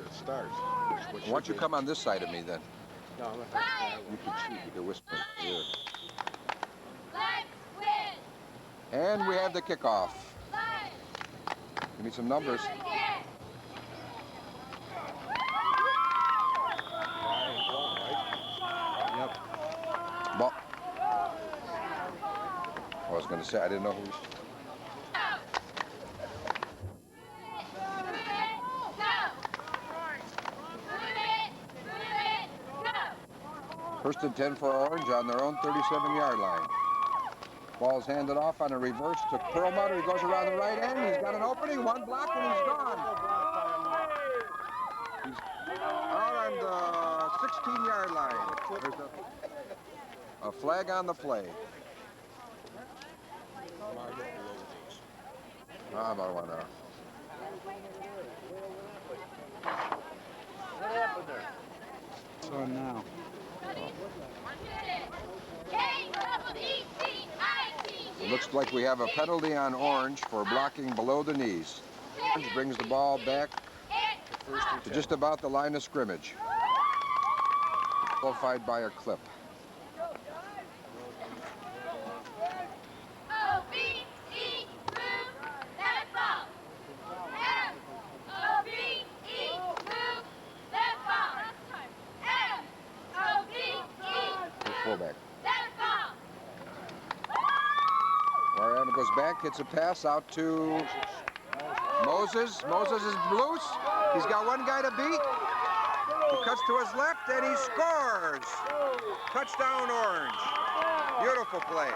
it starts. Why don't you come on this side of me then? No, I'm You can shoot. You can whisper in my ear. And we have the kickoff. Give me some numbers. Yep. Ball. I was going to say, I didn't know who was... First and 10 for Orange on their own 37-yard line. Ball's handed off on a reverse to Perlmutter. He goes around the right end. He's got an opening, one block, and he's gone. He's out on the 16-yard line. There's a flag on the play. About 1 hour. What happened there? So now. It looks like we have a penalty on Orange for blocking below the knees. Orange brings the ball back to just about the line of scrimmage. Qualified by a clip. Fullback. Warhammer goes back, hits a pass out to Moses. Moses is loose. He's got one guy to beat. He cuts to his left and he scores. Touchdown Orange. Beautiful play.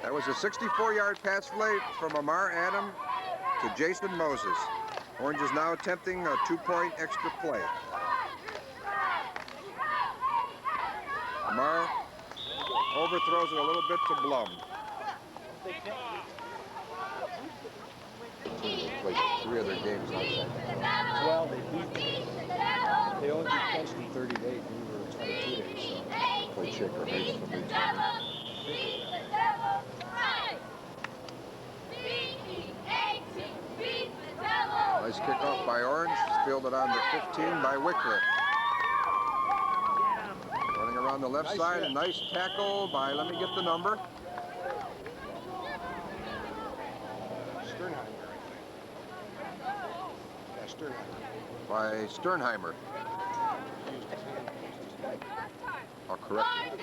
That was a 64-yard pass play from Amar Adam to Jason Moses. Orange is now attempting a 2-point extra play. Amar overthrows it a little bit to Blum. Played 3 other games outside. Well, they only beat Kenston 30 days. We were 22 days, so. Played Shaker Heights for me. Nice kickoff by Orange, fielded on the 15 by Wickliffe. Running around the left side, a nice tackle by, let me get the number. By Sternheimer. I'll correct it.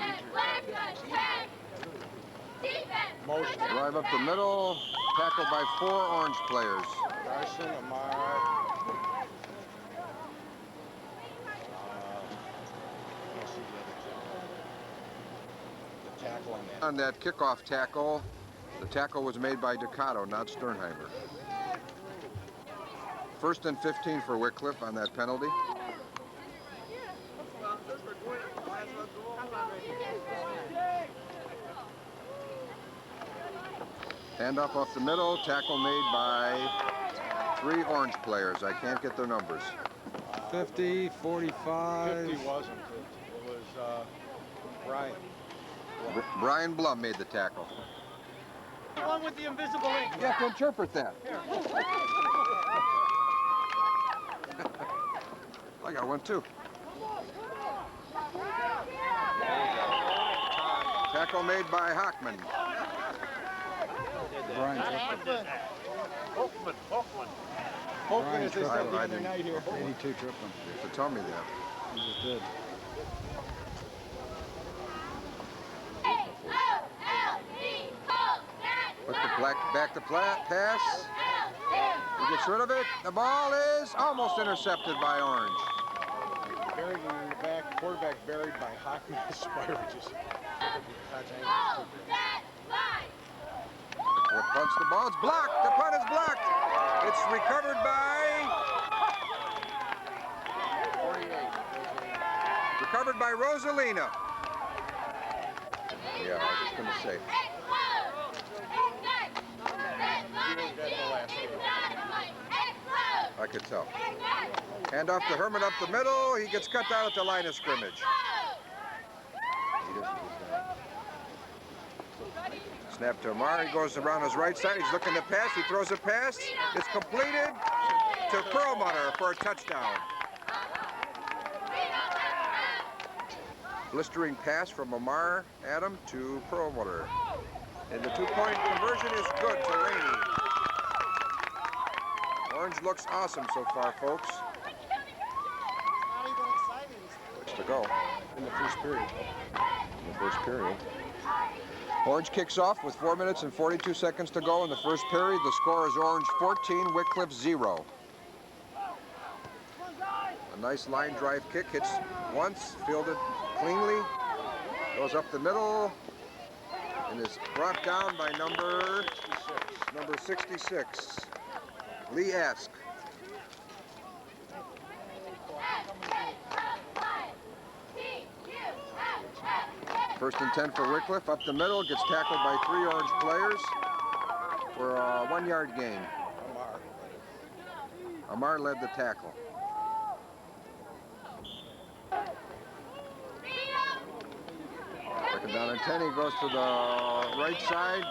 Drive up the middle, tackled by 4 Orange players. Carson, Amar. The tackle on that kickoff tackle, the tackle was made by Ducato, not Sternheimer. First and 15 for Wickliffe on that penalty. Handoff off the middle, tackle made by 3 Orange players. I can't get their numbers. 50, 45. 50 wasn't. It was Brian. Brian Blum made the tackle. Along with the invisible ink. You have to interpret that. I got one too. Tackle made by Hockman. Brian Hoffman. Hoffman, as they said the other night here. 82 Triplin. You have to tell me that. He just did. Put the back to pass. He gets rid of it. The ball is almost intercepted by Orange. Buried in the back, quarterback buried by Hockman. Spirages. What punts the ball? It's blocked. The punt is blocked. It's recovered by 48. recovered by Rosalina. Yeah, I was just going to say. I could tell. Hand off to Herman up the middle. He gets cut down at the line of scrimmage. He doesn't get down. Snap to Amar. He goes around his right side. He's looking to pass. He throws a pass. It's completed to Perlmutter for a touchdown. Blistering pass from Amar Adam to Perlmutter. And the two-point conversion is good to Rainey. Orange looks awesome so far, folks. Which to go In the first period. in the first period. Orange kicks off with 4 minutes and 42 seconds to go in the first period. The score is Orange 14, Wickliffe 0. A nice line drive kick, hits once, fielded cleanly, goes up the middle, and is brought down by number 66, Lee Ask. First and 10 for Wickliffe, up the middle, gets tackled by 3 Orange players for a 1-yard gain. Amar led the tackle. Second down and 10, he goes to the right side,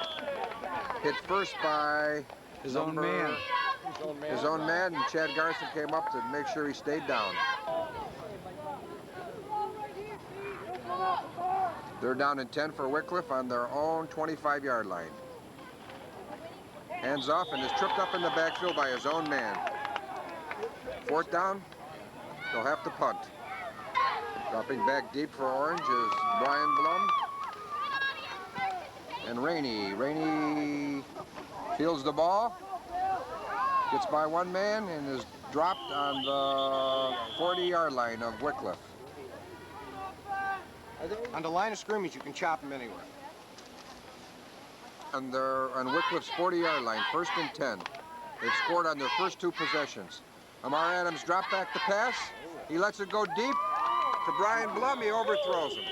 hit first by His own man. His own man, and Chad Garson came up to make sure he stayed down. They're down and 10 for Wickliffe on their own 25-yard line. Hands off and is tripped up in the backfield by his own man. Fourth down, they'll have to punt. Dropping back deep for Orange is Brian Blum. And Rainey. Rainey fields the ball, gets by one man, and is dropped on the 40-yard line of Wickliffe. On the line of scrimmage, you can chop them anywhere. On Wickliffe's 40-yard line, first and 10. They've scored on their first 2 possessions. Amar Adams dropped back the pass. He lets it go deep to Brian Blum. He overthrows him.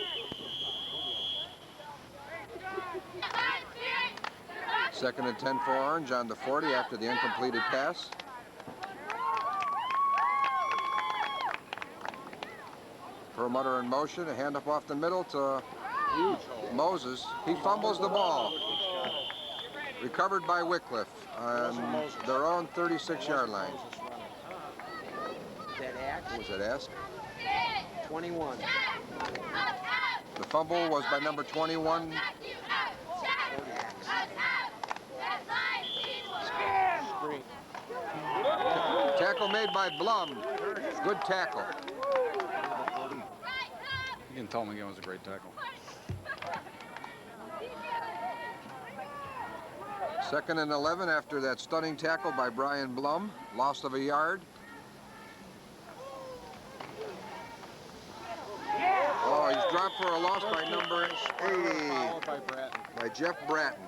Second and 10 for Orange on the 40 after the incompleted pass. Perlmutter in motion, a handoff off the middle to Moses. He fumbles the ball. Recovered by Wickliffe on their own 36-yard line. Was that Ask? 21. The fumble was by number 21. Screen. Tackle made by Blum. Good tackle. You can tell him again it was a great tackle. Second and 11 after that stunning tackle by Brian Blum. Loss of a yard. Oh, he's dropped for a loss by number 80, by Jeff Bratton.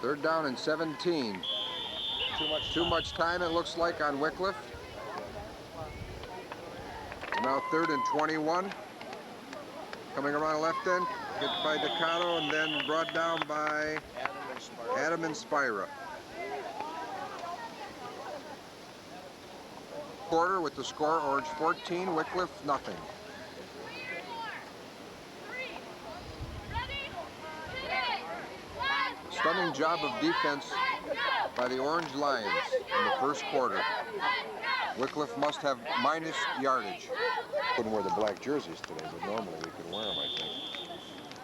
Third down and 17. Too much time, it looks like, on Wickliffe. Now third and 21. Coming around left end, hit by Decado and then brought down by Adam and Spira. Quarter with the score, Orange 14, Wickliffe nothing. Stunning job of defense by the Orange Lions in the first quarter. Wickliffe must have minus yardage. Couldn't wear the black jerseys today, but normally we could wear them, I think.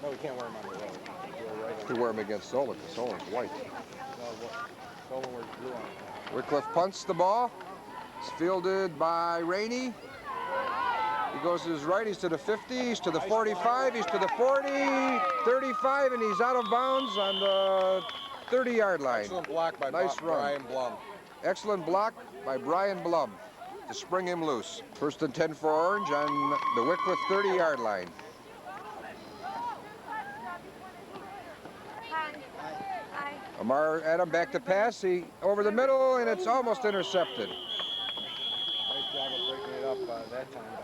No, we can't wear them on the road. We could wear them against Solon, because Solon's white. Solon wears blue on it. Wickliffe punts the ball. It's fielded by Rainey. He goes to his right, he's to the 50, he's to the 45, he's to the 40, 35, and he's out of bounds on the 30-yard line. Excellent block by Nice run. Brian Blum. Excellent block by Brian Blum to spring him loose. First and 10 for Orange on the Wickliffe 30-yard line. Amar Adam back to pass, he over the middle, and it's almost intercepted. Nice job of breaking it up that time by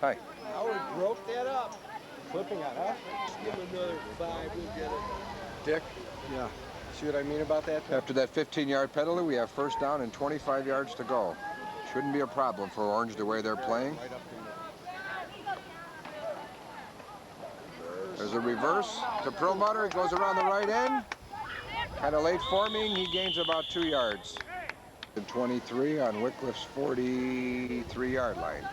Hi. Howard broke that up. Flipping on us. Give him another 5, we'll get it. Dick? Yeah. See what I mean about that? After that 15-yard penalty, we have first down and 25 yards to go. Shouldn't be a problem for Orange the way they're playing. Right up the middle. There's a reverse to Perlmutter. It goes around the right end. Kind of late forming. He gains about 2 yards. And 23 on Wickliffe's 43-yard line.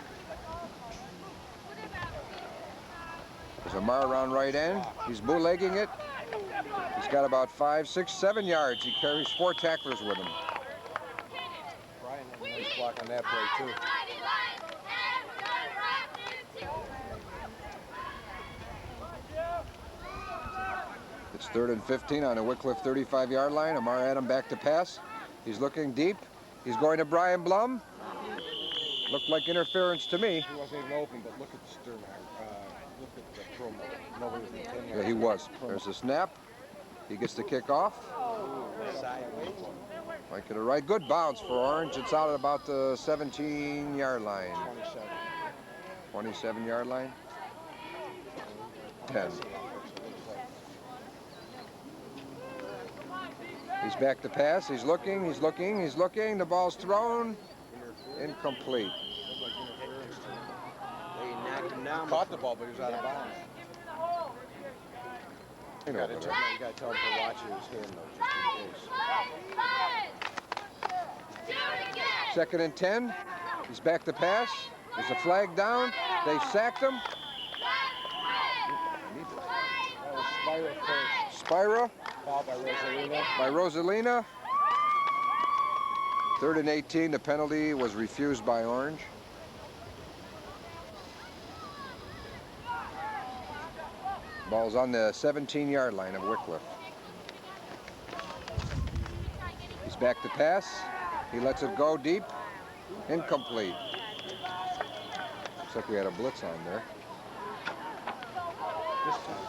There's Amar around right end. He's bootlegging it. He's got about 5, 6, 7 yards. He carries 4 tacklers with him. Brian had a nice block on that play, too. It's 3rd and 15 on the Wickliffe 35-yard line. Amar Adam back to pass. He's looking deep. He's going to Brian Blum. Looked like interference to me. He wasn't even open, but look at Stern. Look at the promo. Nobody was in 10 yards. Yeah, he was. There's a snap. He gets the kick off. Might get a right. Good bounce for Orange. It's out at about the 17-yard line. 27. 27-yard line. 10. He's back to pass. He's looking. He's looking. He's looking. The ball's thrown. Incomplete. They knocked him down. Caught the ball, but he was out of bounds. You got to tell him to watch his hand, though, just in case. 2nd and 10. He's back to pass. There's a flag down. They've sacked him. That was Spira first. Spira Foul by Rosalina. by Rosalina. 3rd and 18. The penalty was refused by Orange. Ball's on the 17-yard line of Wickliffe. He's back to pass. He lets it go deep. Incomplete. Looks like we had a blitz on there. This time.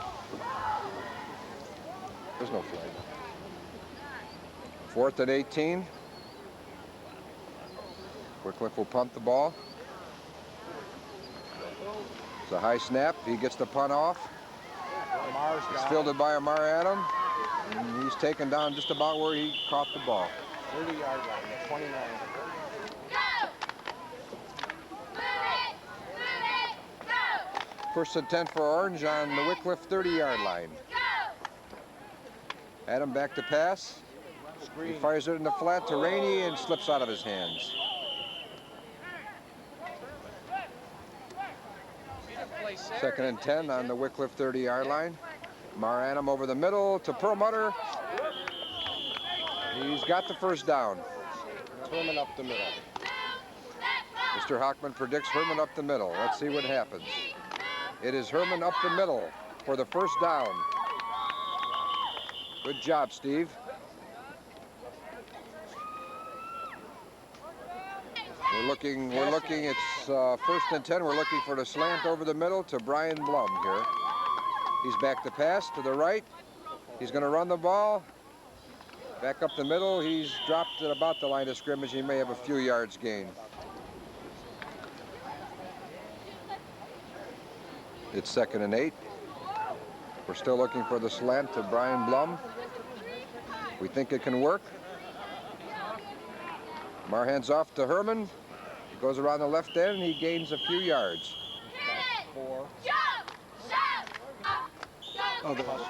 There's no flag. 4th and 18. Wickliffe will punt the ball. It's a high snap. He gets the punt off. It's fielded by Amar Adam. And he's taken down just about where he caught the ball. 30-yard line, 29. First and 10 for Orange on the Wickliffe 30-yard line. Adam back to pass. He fires it in the flat to Rainey and slips out of his hands. Second and 10 on the Wickliffe 30-yard line. Amar Adam over the middle to Perlmutter. He's got the first down. Herman up the middle. Mr. Hockman predicts Herman up the middle. Let's see what happens. It is Herman up the middle for the first down. Good job, Steve. We're looking, it's 1st and 10. We're looking for the slant over the middle to Brian Blum here. He's back to pass to the right. He's going to run the ball. Back up the middle. He's dropped at about the line of scrimmage. He may have a few yards gain. It's 2nd and 8. We're still looking for the slant to Brian Blum. We think it can work. Mar hands off to Herman. He goes around the left end. He gains a few yards. 4. Oh, the Hustle.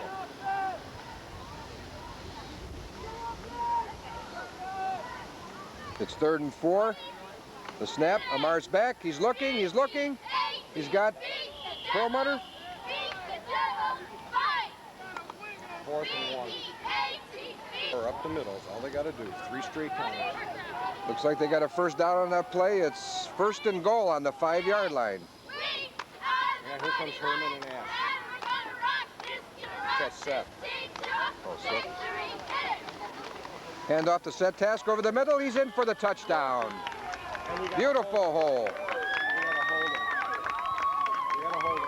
It's 3rd and 4. The snap. Amar's back. He's looking. He's looking. He's got Perlmutter. 4th and 1. Or up the middle is all they got to do. 3 straight times. Looks like they got a first down on that play. It's 1st and goal on the 5-yard line. Yeah, here comes Herman and Ash. That's Seth. Oh, Seth. Hand off to Seth Task over the middle. He's in for the touchdown. Beautiful hole.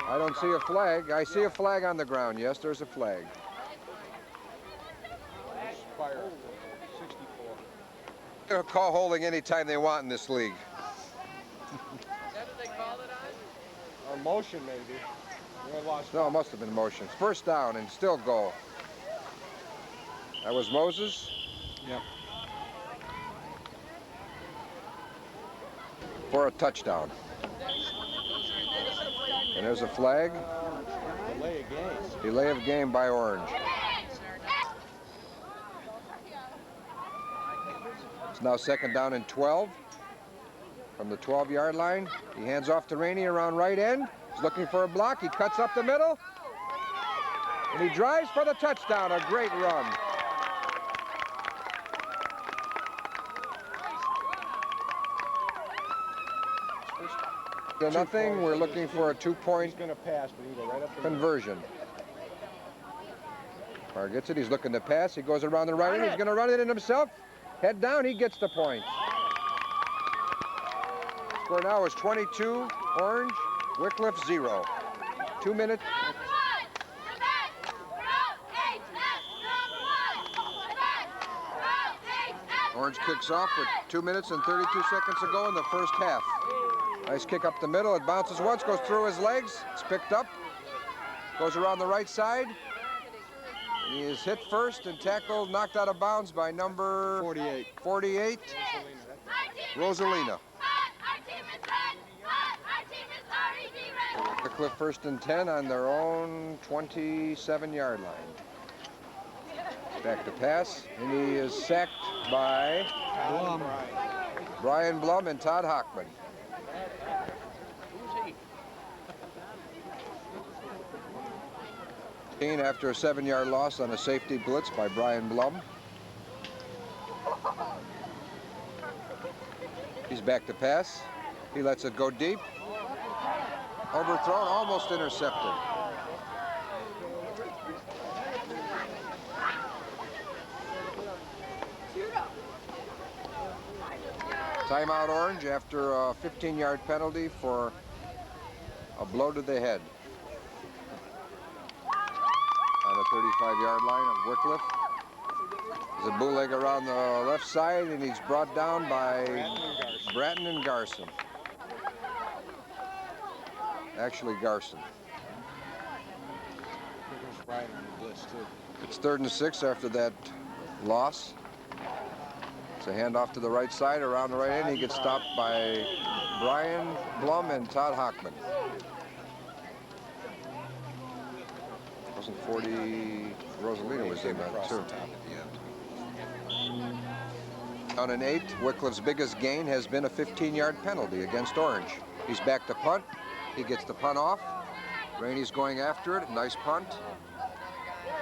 I don't see a flag. I see a flag on the ground. Yes, there's a flag. Fire. 64. They'll call holding anytime they want in this league. Is that what they called it on? Or motion, maybe. We lost. No, it must have been motion. First down and still goal. That was Moses. Yep. for a touchdown. And there's a flag. Delay of game. Delay of game by Orange. It's now 2nd down and 12 from the 12-yard line. He hands off to Rainey around right end. He's looking for a block. He cuts up the middle. And he drives for the touchdown. A great run. To nothing. We're looking for a 2-point He's going to pass, but he go right up the conversion. Carr gets it. He's looking to pass. He goes around the right end. He's going to run it in himself. Head down. He gets the point. Score now is 22 Orange, Wickliffe 0. 2 minutes. Orange kicks off with 2 minutes and 32 seconds to go in the first half. Nice kick up the middle. It bounces once, goes through his legs. It's picked up. Goes around the right side. He is hit first and tackled, knocked out of bounds by number 48, Rosalina. Wickliffe 1st and 10 on their own 27-yard line. Back to pass, and he is sacked by Brian Blum and Todd Hockman. After a 7-yard loss on a safety blitz by Brian Blum. He's back to pass. He lets it go deep. Overthrown, almost intercepted. Timeout Orange after a 15-yard penalty for a blow to the head. On the 35-yard line of Wickliffe. There's a bootleg around the left side, and he's brought down by Bratton and Garson. Actually, Garson. It's 3rd and 6 after that loss. It's a handoff to the right side, around the right end. He gets stopped by Brian Blum and Todd Hockman. 40, Rosalina was in that too. On an 8, Wickliffe's biggest gain has been a 15-yard penalty against Orange. He's back to punt. He gets the punt off. Rainey's going after it. Nice punt.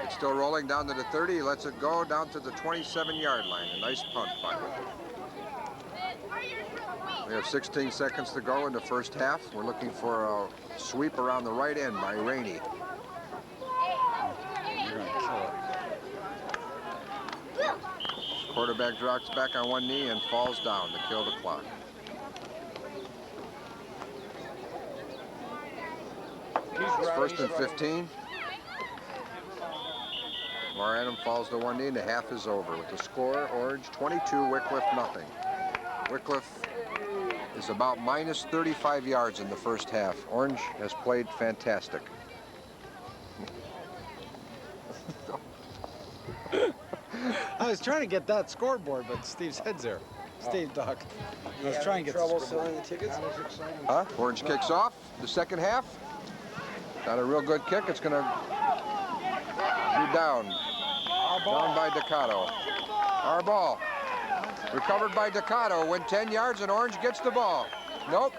It's still rolling down to the 30. He lets it go down to the 27-yard line. A nice punt by him. We have 16 seconds to go in the first half. We're looking for a sweep around the right end by Rainey. Quarterback drops back on one knee and falls down to kill the clock. It's 1st and 15. Moranum falls to one knee and the half is over. With the score, Orange 22, Wickliffe nothing. Wickliffe is about minus 35 yards in the first half. Orange has played fantastic. I was trying to get that scoreboard, but Steve's head's there. Steve, Doc. I was trying to get trouble the selling the tickets. Huh? Orange kicks off the second half. Got a real good kick. It's going to be down. Down by Ducato. Our ball. Recovered by Ducato. Went 10 yards and Orange gets the ball. Nope.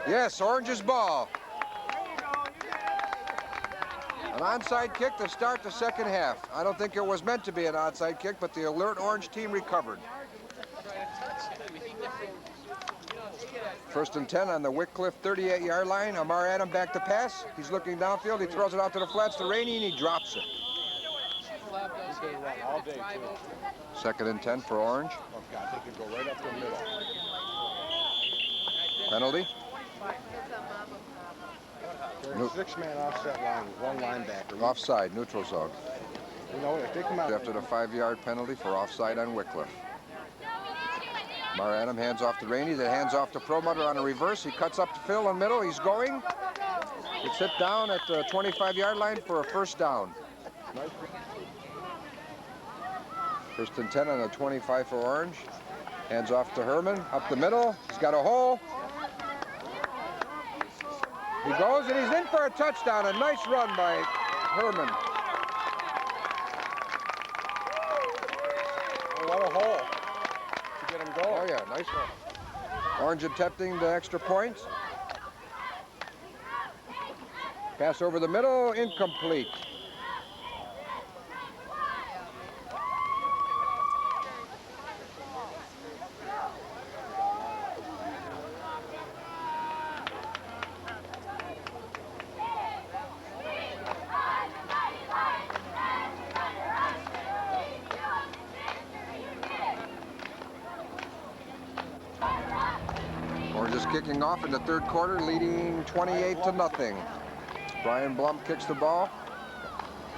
Yes, Orange's ball. An onside kick to start the second half. I don't think it was meant to be an onside kick, but the alert Orange team recovered. 1st and 10 on the Wickliffe 38-yard line. Amar Adam back to pass. He's looking downfield. He throws it out to the flats to Rainey, and he drops it. 2nd and 10 for Orange. Okay, I think you go right up the middle. Penalty. There's a 6-man offset line with 1 linebacker. Offside, neutral zone. You know, if they come out After the 5-yard penalty for offside on Wickliffe. Mar Adam hands off to Rainey, that hands off to Perlmutter on a reverse. He cuts up to Phil in the middle. He's going. It's hit down at the 25-yard line for a first down. First and 10 on the 25 for Orange. Hands off to Herman, up the middle. He's got a hole. He goes and he's in for a touchdown. A nice run by Herman. Oh, what a hole to get him going. Oh yeah, nice one. Orange attempting the extra point. Pass over the middle, incomplete. Orange is kicking off in the third quarter, leading 28-0. Brian Blum kicks the ball.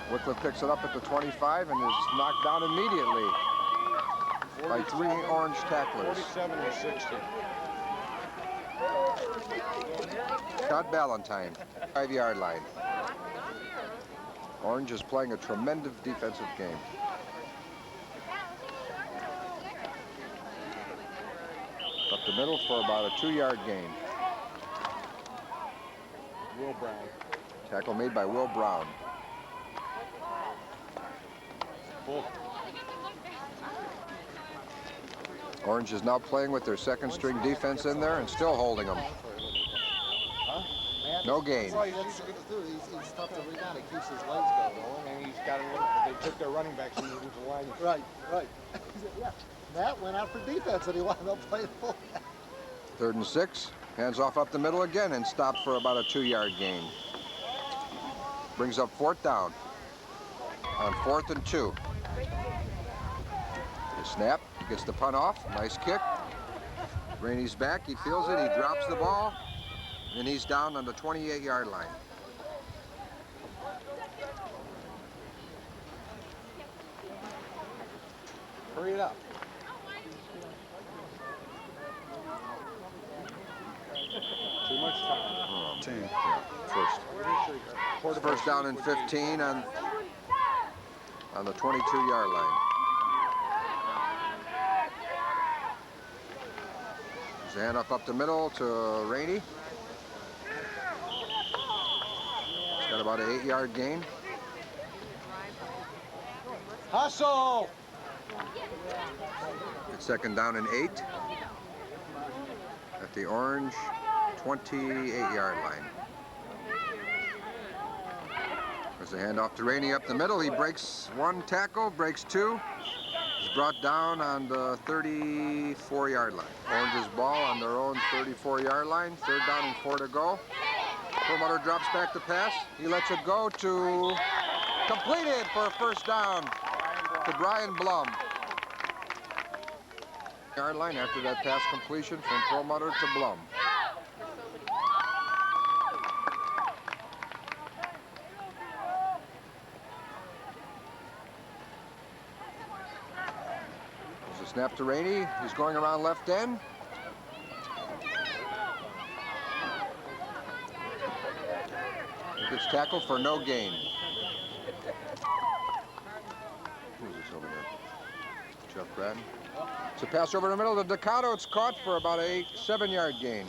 Wickliffe picks it up at the 25 and is knocked down immediately by 3 Orange tacklers. 47 or 60. Scott Ballantyne, 5-yard line. Orange is playing a tremendous defensive game. Up the middle for about a 2-yard gain. Will Brown. Tackle made by Will Brown. Full. Orange is now playing with their second string defense in there and still holding them. No gain. That's all he has to do. He's tough to read out. He keeps his legs going. And he's got a little, they took their running backs and moved to the line. Right, right. Yeah. Matt went out for defense and he wound up playing full. 3rd and 6. Hands off up the middle again and stopped for about a 2-yard gain. Brings up 4th down on 4th and 2. The snap, he gets the punt off. Nice kick. Rainey's back, he feels it, he drops the ball, and he's down on the 28-yard line. Hurry it up. Too much time. Team. First down and 15 on the 22-yard line. There's a hand up the middle to Rainey. He's got about an 8-yard gain. Hustle! It's 2nd down and 8 at the Orange 28-yard line. There's a handoff to Rainey up the middle. He breaks 1 tackle, breaks 2. He's brought down on the 34-yard line. Orange's ball on their own 34-yard line. 3rd down and 4 to go. Perlmutter drops back the pass. He lets it go to completed for a 1st down to Brian Blum. Yard line after that pass completion from Perlmutter to Blum. There's a snap to Rainey. He's going around left end. He gets tackled for no gain. Who's this over there? Jeff Bratton. It's a pass over the middle to Ducato. It's caught for about a 7-yard gain.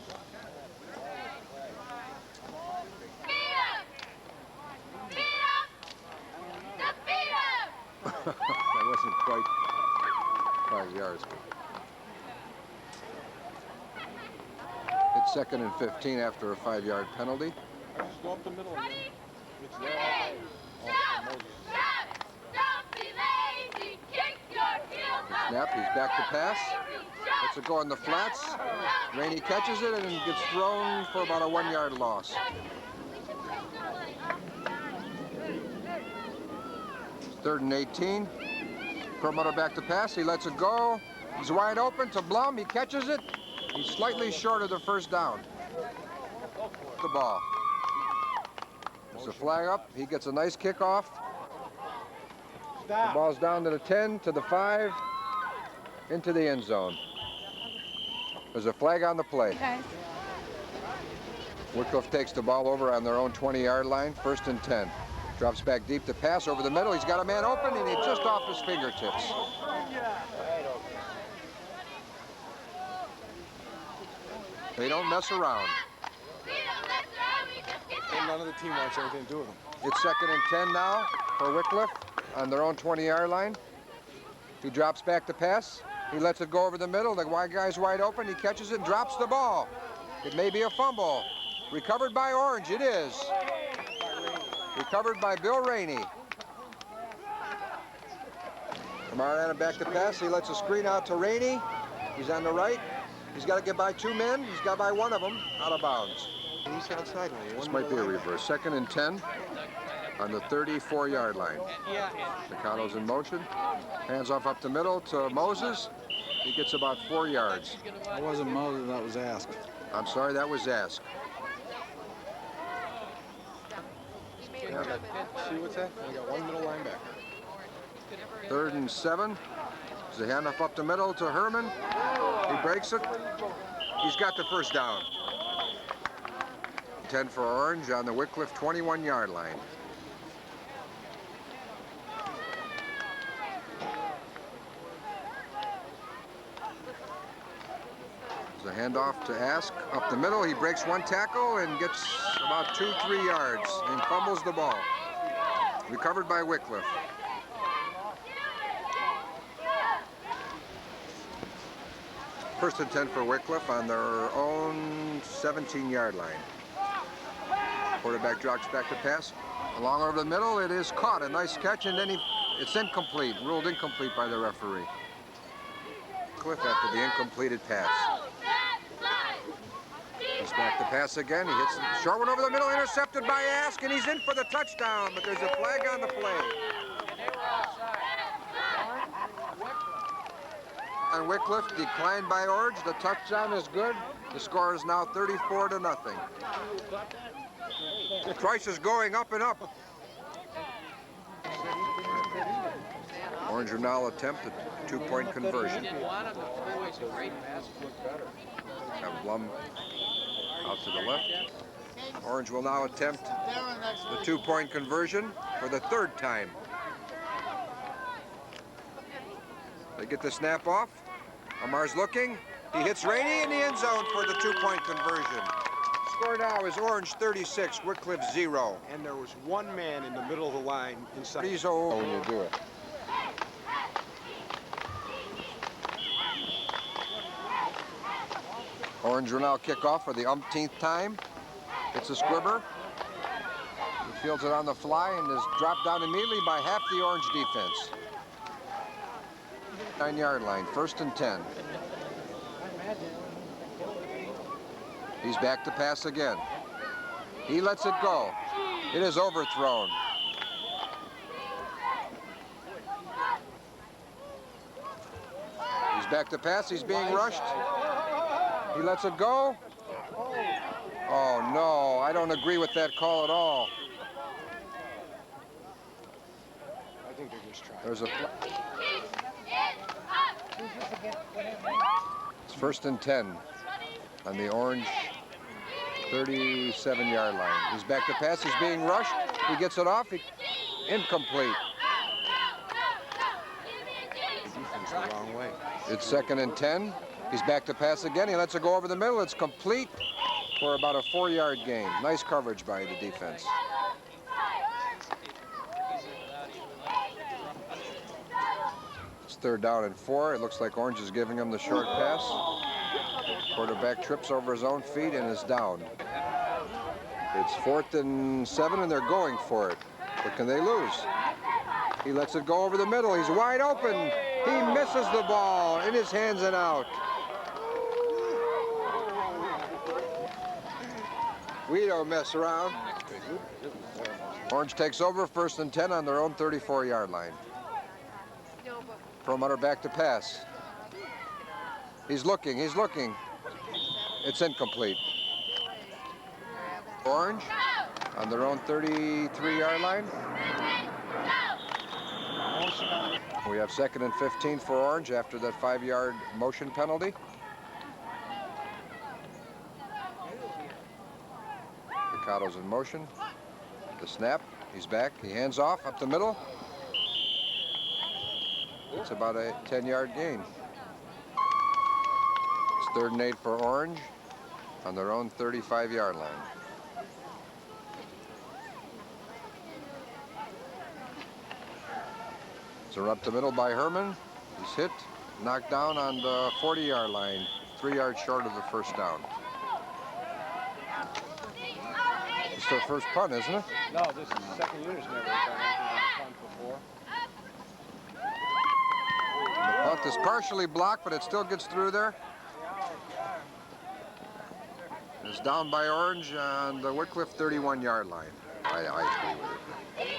That wasn't quite 5 yards. It's 2nd and 15 after a 5-yard penalty. Just go up the middle again. It's there all day. Snap, he's back to pass. Lets it go on the flats. Rainey catches it and gets thrown for about a 1-yard loss. It's 3rd and 18. Perlmutter back to pass. He lets it go. He's wide open to Blum. He catches it. He's slightly short of the 1st down. The ball. There's a flag up. He gets a nice kickoff. The ball's down to the 10, to the 5, into the end zone. There's a flag on the play. Okay. Wickliffe takes the ball over on their own 20-yard line, 1st and 10. Drops back deep to pass over the middle. He's got a man open and he's just off his fingertips. They don't mess around. And none of the team wants anything to do with them. It's 2nd and 10 now for Wickliffe on their own 20-yard line. He drops back to pass. He lets it go over the middle. The wide guy's wide open. He catches it and drops the ball. It may be a fumble. Recovered by Orange. It is. Recovered by Bill Rainey. Mariana back to pass. He lets a screen out to Rainey. He's on the right. He's got to get by 2 men. He's got by 1 of them out of bounds. He's outside now. This might be a reverse. 2nd and 10 on the 34-yard line. Micado's in motion. Hands off up the middle to Moses. He gets about 4 yards. That wasn't Moses, that was Ask. I'm sorry, that was Ask. See what's that? We got 1 middle linebacker. 3rd and 7. There's a handoff up the middle to Herman. He breaks it. He's got the first down. 10 for Orange on the Wickliffe 21-yard line. There's a handoff to Ask up the middle. He breaks 1 tackle and gets about 2-3 yards and fumbles the ball. Recovered by Wickliffe. First and 10 for Wickliffe on their own 17-yard line. Quarterback drops back to pass. Along over the middle, it is caught. A nice catch, and then it's incomplete. Ruled incomplete by the referee. Cliff after the incompleted pass. He's back to pass again. He hits the short one over the middle, intercepted by Ask, and he's in for the touchdown, but there's a flag on the play. And Wickliffe declined by Orange. The touchdown is good. The score is now 34-0. The price is going up and up. Orange will now attempt a 2-point conversion. Have Blum out to the left. Orange will now attempt the 2-point conversion for the 3rd time. They get the snap off. Amar's looking. He hits Rainey in the end zone for the 2-point conversion. Score now is Orange 36, Wickliffe 0. And there was 1 man in the middle of the line inside. He's over when you do it. Orange will now kick off for the umpteenth time. It's a squibber. He fields it on the fly and is dropped down immediately by half the Orange defense. 9-yard line, 1st and 10. He's back to pass again. He lets it go. It is overthrown. He's back to pass. He's being rushed. He lets it go. Oh, no. I don't agree with that call at all. I think they're just trying. There's a... It's 1st and 10 on the Orange 37-yard line. He's back to pass. He's being rushed. He gets it off. Incomplete. Defense the wrong way. It's 2nd and 10. He's back to pass again. He lets it go over the middle. It's complete for about a 4-yard gain. Nice coverage by the defense. It's 3rd down and 4. It looks like Orange is giving him the short pass. Quarterback trips over his own feet and is down. It's 4th and 7, and they're going for it. But can they lose? He lets it go over the middle. He's wide open. He misses the ball in his hands and out. We don't mess around. Orange takes over, 1st and 10 on their own 34-yard line. Perlmutter back to pass. He's looking. It's incomplete. Orange on their own 33-yard line. We have 2nd and 15 for Orange after that 5-yard motion penalty. Micado's in motion. The snap. He's back. He hands off up the middle. It's about a 10-yard gain. It's 3rd and 8 for Orange. on their own 35-yard line. So up the middle by Herman. He's hit, knocked down on the 40-yard line, 3 yards short of the first down. It's their first punt, isn't it? No, this is the second unit's never done anything like a punt before. The punt is partially blocked, but it still gets through there. It's down by Orange on the Wickliffe 31-yard line. I agree with it.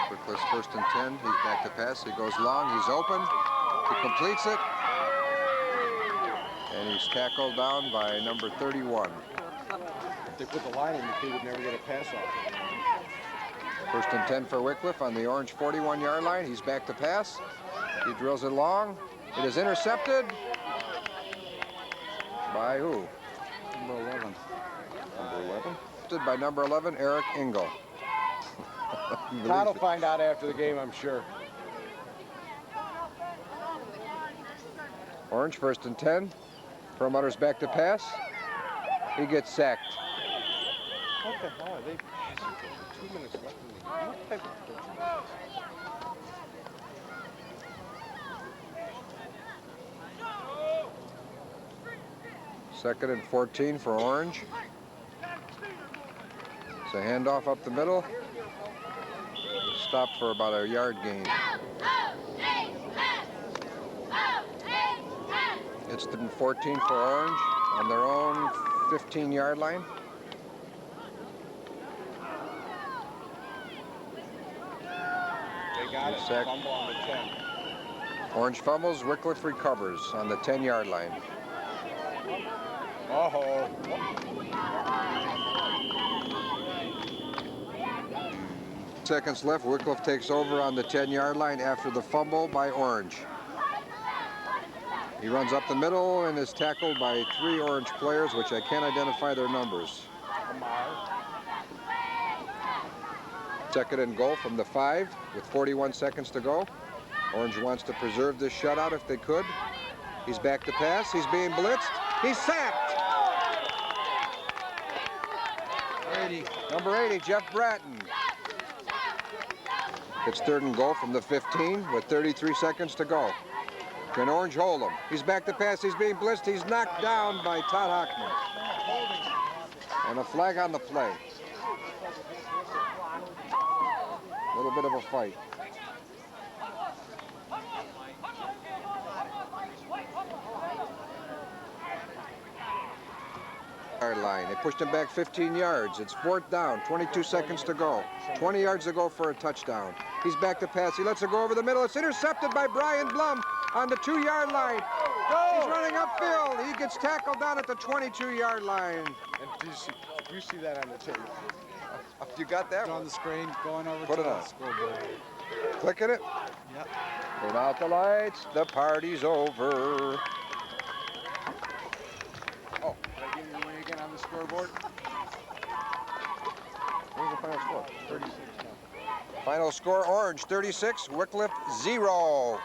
Wickliffe's first and 10. He's back to pass. He goes long. He's open. He completes it. And he's tackled down by number 31. If they put the line in, the kid would never get a pass off. First and 10 for Wickliffe on the Orange 41-yard line. He's back to pass. He drills it long. It is intercepted by who? Number 11. Number 11? Intercepted by number 11, Eric Engel. Todd will find out after the game, I'm sure. Orange first and 10. Perlmutter's back to pass. He gets sacked. What the hell are they passing for? 2 minutes left in the game. What type of coaching is this? Second and 14 for Orange. It's a handoff up the middle. Stopped for about a yard gain. It's 14 for Orange on their own 15-yard line. They got it. Sack. Fumble on the 10. Orange fumbles. Wickliffe recovers on the 10-yard line. Uh-oh. Seconds left. Wickliffe takes over on the 10-yard line after the fumble by Orange. He runs up the middle and is tackled by 3 Orange players, which I can't identify their numbers. Second and goal from the 5 with 41 seconds to go. Orange wants to preserve this shutout if they could. He's back to pass. He's being blitzed. He's sacked. 80. Number 80, Jeff Bratton. It's third and goal from the 15 with 33 seconds to go. Can Orange hold him? He's back to pass. He's being blitzed. He's knocked down by Todd Hockman. And a flag on the play. A little bit of a fight. Line. They pushed him back 15 yards. It's 4th down, 22 seconds to go. 20 yards to go for a touchdown. He's back to pass. He lets it go over the middle. It's intercepted by Brian Blum on the 2-yard line. He's running upfield. He gets tackled down at the 22-yard line. And you see that on the tape. You got that It's on one? the screen, going over Put to it the on. scoreboard. Clicking it. Yep. Turn out the lights. The party's over. Oh, did I give you the ring again on the scoreboard? Where's the final score? 36 now. Final score, Orange 36, Wickliffe 0.